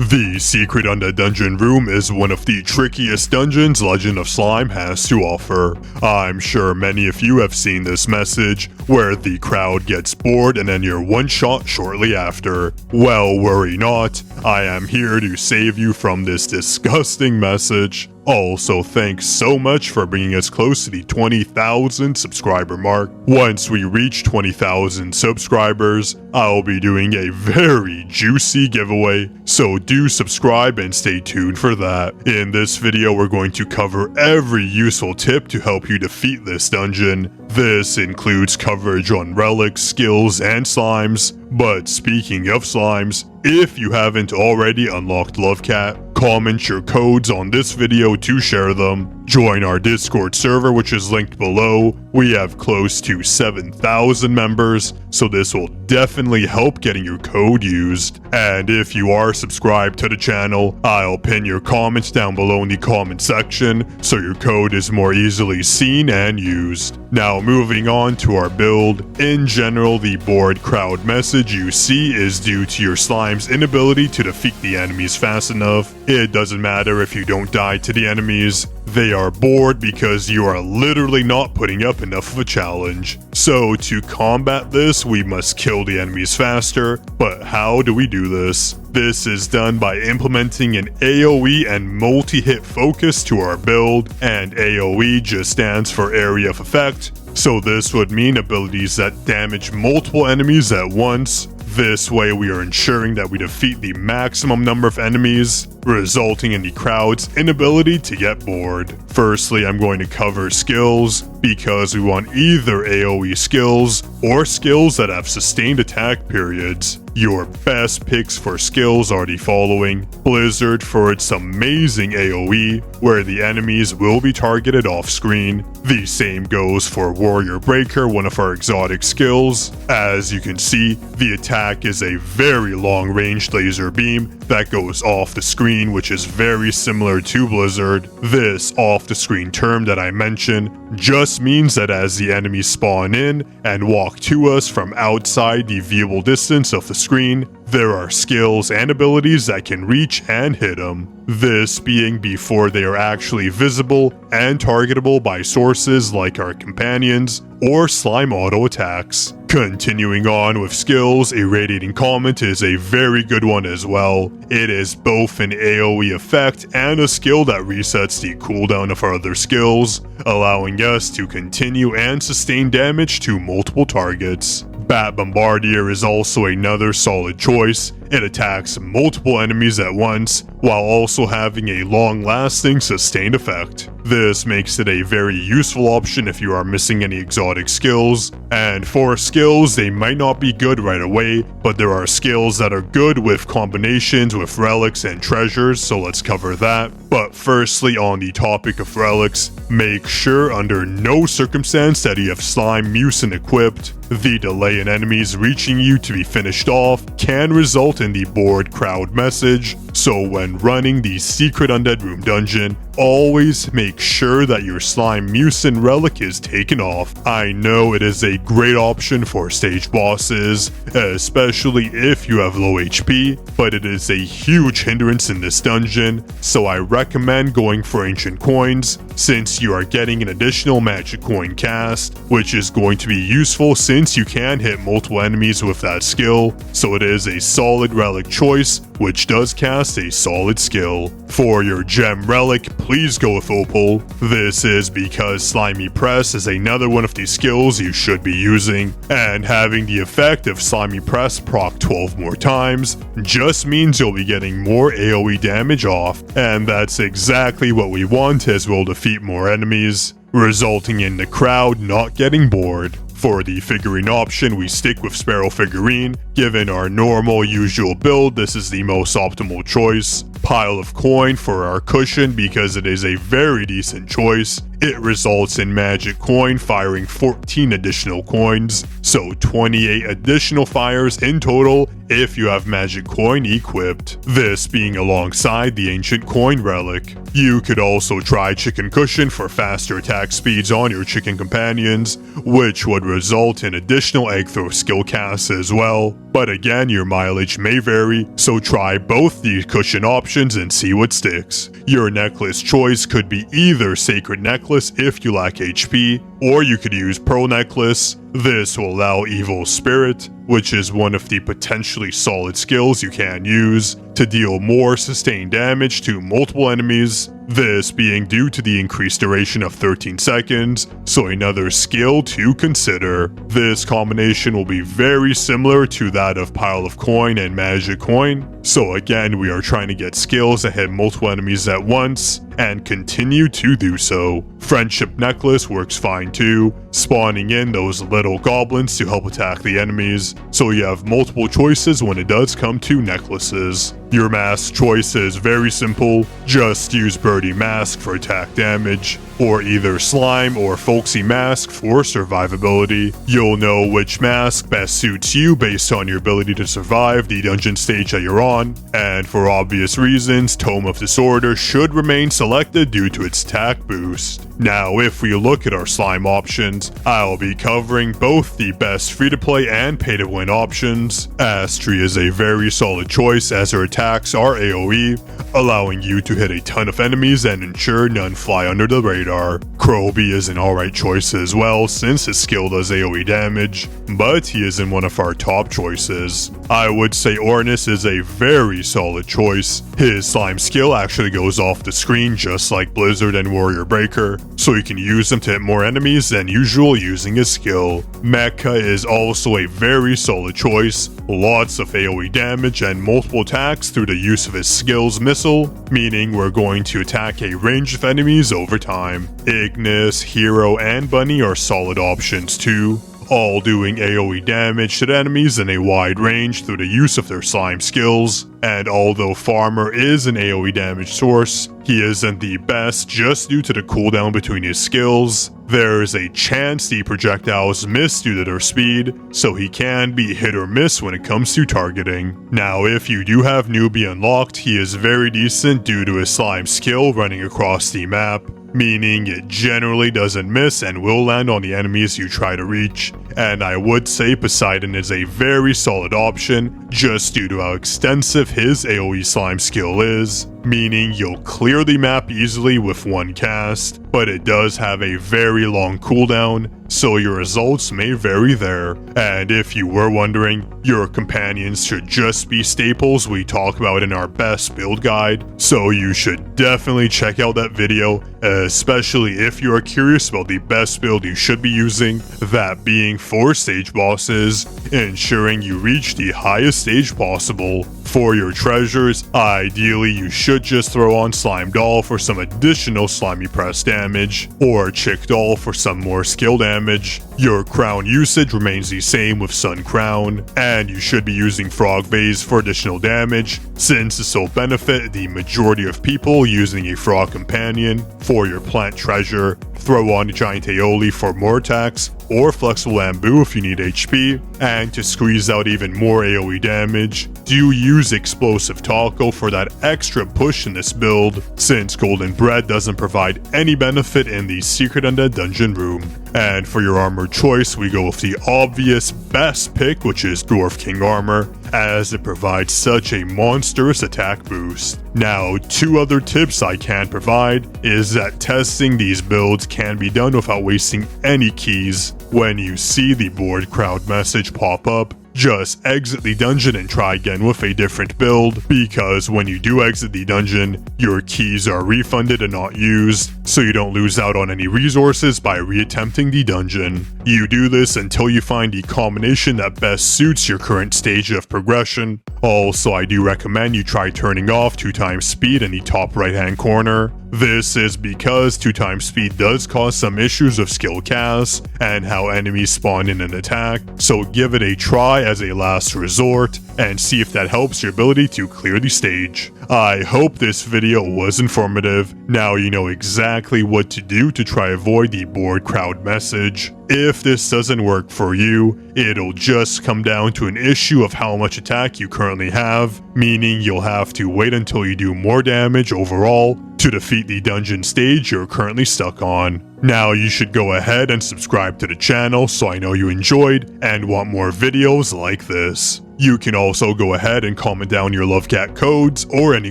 The secret Undead dungeon room is one of the trickiest dungeons Legend of Slime has to offer. I'm sure many of you have seen this message, where the crowd gets bored and then you're one shot shortly after. Well, worry not, I am here to save you from this disgusting message. Also, thanks so much for bringing us close to the 20,000 subscriber mark. Once we reach 20,000 subscribers, I'll be doing a very juicy giveaway, so do subscribe and stay tuned for that. In this video, we're going to cover every useful tip to help you defeat this dungeon. This includes coverage on relics, skills, and slimes. But speaking of slimes, if you haven't already unlocked Lovecat, comment your codes on this video to share them. Join our Discord server, which is linked below. We have close to 7,000 members, so this will definitely help getting your code used. And if you are subscribed to the channel, I'll pin your comments down below in the comment section, so your code is more easily seen and used. Now moving on to our build. In general, the bored crowd message you see is due to your slime's inability to defeat the enemies fast enough. It doesn't matter if you don't die to the enemies. They are bored because you are literally not putting up enough of a challenge. So to combat this, we must kill the enemies faster. But how do we do this? This is done by implementing an AoE and multi-hit focus to our build, and AoE just stands for area of effect. So this would mean abilities that damage multiple enemies at once. This way we are ensuring that we defeat the maximum number of enemies, resulting in the crowd's inability to get bored. Firstly, I'm going to cover skills, because we want either AoE skills or skills that have sustained attack periods. Your best picks for skills are the following: Blizzard for its amazing AoE, where the enemies will be targeted off screen. The same goes for Warrior Breaker, one of our exotic skills. As you can see, the attack is a very long-range laser beam that goes off the screen, which is very similar to Blizzard. This off-the-screen term that I mentioned just means that as the enemies spawn in and walk to us from outside the viewable distance of the screen, there are skills and abilities that can reach and hit them. This being before they are actually visible and targetable by sources like our companions or slime auto attacks. Continuing on with skills, Irradiating Comment is a very good one as well. It is both an AoE effect and a skill that resets the cooldown of our other skills, allowing us to continue and sustain damage to multiple targets. Bat Bombardier is also another solid choice. It attacks multiple enemies at once, while also having a long-lasting sustained effect. This makes it a very useful option if you are missing any exotic skills. And for skills, they might not be good right away, but there are skills that are good with combinations with relics and treasures, so let's cover that. But firstly, on the topic of relics, make sure under no circumstance that you have Slime Mucin equipped. The delay in enemies reaching you to be finished off can result in the bored crowd message, so when running the secret Undead room dungeon, always make sure that your Slime Mucin relic is taken off. I know it is a great option for stage bosses, especially if you have low HP, but it is a huge hindrance in this dungeon, so I recommend going for ancient coins, since you are getting an additional magic coin cast, which is going to be useful since you can hit multiple enemies with that skill, so it is a solid relic choice, which does cast a solid skill. For your gem relic, please go with Opal. This is because Slimy Press is another one of the skills you should be using, and having the effect of Slimy Press proc 12 more times just means you'll be getting more AoE damage off, and that's exactly what we want as we'll defeat more enemies, resulting in the crowd not getting bored. For the figurine option, we stick with Sparrow figurine. Given our normal usual build, this is the most optimal choice. Pile of coin for our cushion because it is a very decent choice. it results in magic coin firing 14 additional coins, so 28 additional fires in total if you have magic coin equipped, this being alongside the ancient coin relic. You could also try chicken cushion for faster attack speeds on your chicken companions, which would result in additional egg throw skill casts as well, but again your mileage may vary, so try both the cushion options and see what sticks. Your necklace choice could be either sacred necklace if you lack HP, or you could use pearl necklace. This will allow evil spirit, which is one of the potentially solid skills you can use, to deal more sustained damage to multiple enemies, this being due to the increased duration of 13 seconds, so another skill to consider. This combination will be very similar to that of pile of coin and magic coin, so again we are trying to get skills that hit multiple enemies at once, and continue to do so. Friendship necklace works fine too, spawning in those little goblins to help attack the enemies, so you have multiple choices when it does come to necklaces. Your mask choice is very simple, just use Birdie Mask for attack damage, or either Slime or Folksy Mask for survivability. You'll know which mask best suits you based on your ability to survive the dungeon stage that you're on, and for obvious reasons, Tome of Disorder should remain selected due to its attack boost. Now if we look at our slime options, I'll be covering both the best free-to-play and pay-to-win options. Astri is a very solid choice as her attacks are AoE, allowing you to hit a ton of enemies and ensure none fly under the radar. Kroby is an alright choice as well since his skill does AoE damage, but he isn't one of our top choices. I would say Ornus is a very solid choice. His slime skill actually goes off the screen just like Blizzard and Warrior Breaker, so you can use them to hit more enemies than usual using his skill. Mecha is also a very solid choice, lots of AoE damage and multiple attacks through the use of his skill's missile, meaning we're going to attack a range of enemies over time. Ignis, Hero, and Bunny are solid options too, all doing AoE damage to the enemies in a wide range through the use of their slime skills. And although Farmer is an AoE damage source, he isn't the best just due to the cooldown between his skills. There is a chance the projectiles miss due to their speed, so he can be hit or miss when it comes to targeting. Now if you do have Newbie unlocked, he is very decent due to his slime skill running across the map, meaning it generally doesn't miss and will land on the enemies you try to reach. And I would say Poseidon is a very solid option just due to how extensive his AoE slime skill is, meaning you'll clear the map easily with one cast, but it does have a very long cooldown, so your results may vary there. And if you were wondering, your companions should just be staples we talk about in our best build guide, so you should definitely check out that video, especially if you are curious about the best build you should be using, that being 4 stage bosses, ensuring you reach the highest stage possible. For your treasures, ideally you should just throw on Slime Doll for some additional slimy press damage, or Chick Doll for some more skill damage. Your crown usage remains the same with Sun Crown, and you should be using Frog Vase for additional damage, since this will benefit the majority of people using a frog companion. For your plant treasure, throw on Giant Aioli for more attacks, or Flexible Bamboo if you need HP, and to squeeze out even more AoE damage, do use Explosive Taco for that extra push in this build, since Golden Bread doesn't provide any benefit in the Secret Undead dungeon room. And for your armor choice, we go with the obvious best pick, which is Dwarf King Armor, as it provides such a monstrous attack boost. Now, 2 other tips I can provide is that testing these builds can be done without wasting any keys. When you see the board crowd message pop up, just exit the dungeon and try again with a different build, because when you do exit the dungeon, your keys are refunded and not used, so you don't lose out on any resources by reattempting the dungeon. You do this until you find the combination that best suits your current stage of progression. Also, I do recommend you try turning off 2x speed in the top right hand corner. This is because 2x speed does cause some issues of skill casts and how enemies spawn in an attack, so give it a try as a last resort and see if that helps your ability to clear the stage. I hope this video was informative. Now you know exactly what to do to try avoid the bored crowd message. If this doesn't work for you, it'll just come down to an issue of how much attack you currently have, meaning you'll have to wait until you do more damage overall to defeat the dungeon stage you're currently stuck on. Now you should go ahead and subscribe to the channel so I know you enjoyed and want more videos like this. You can also go ahead and comment down your Lovecat codes or any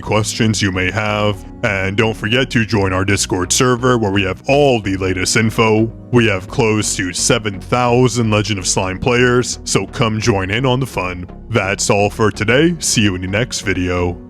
questions you may have. And don't forget to join our Discord server where we have all the latest info. We have close to 7,000 Legend of Slime players, so come join in on the fun. That's all for today. See you in the next video.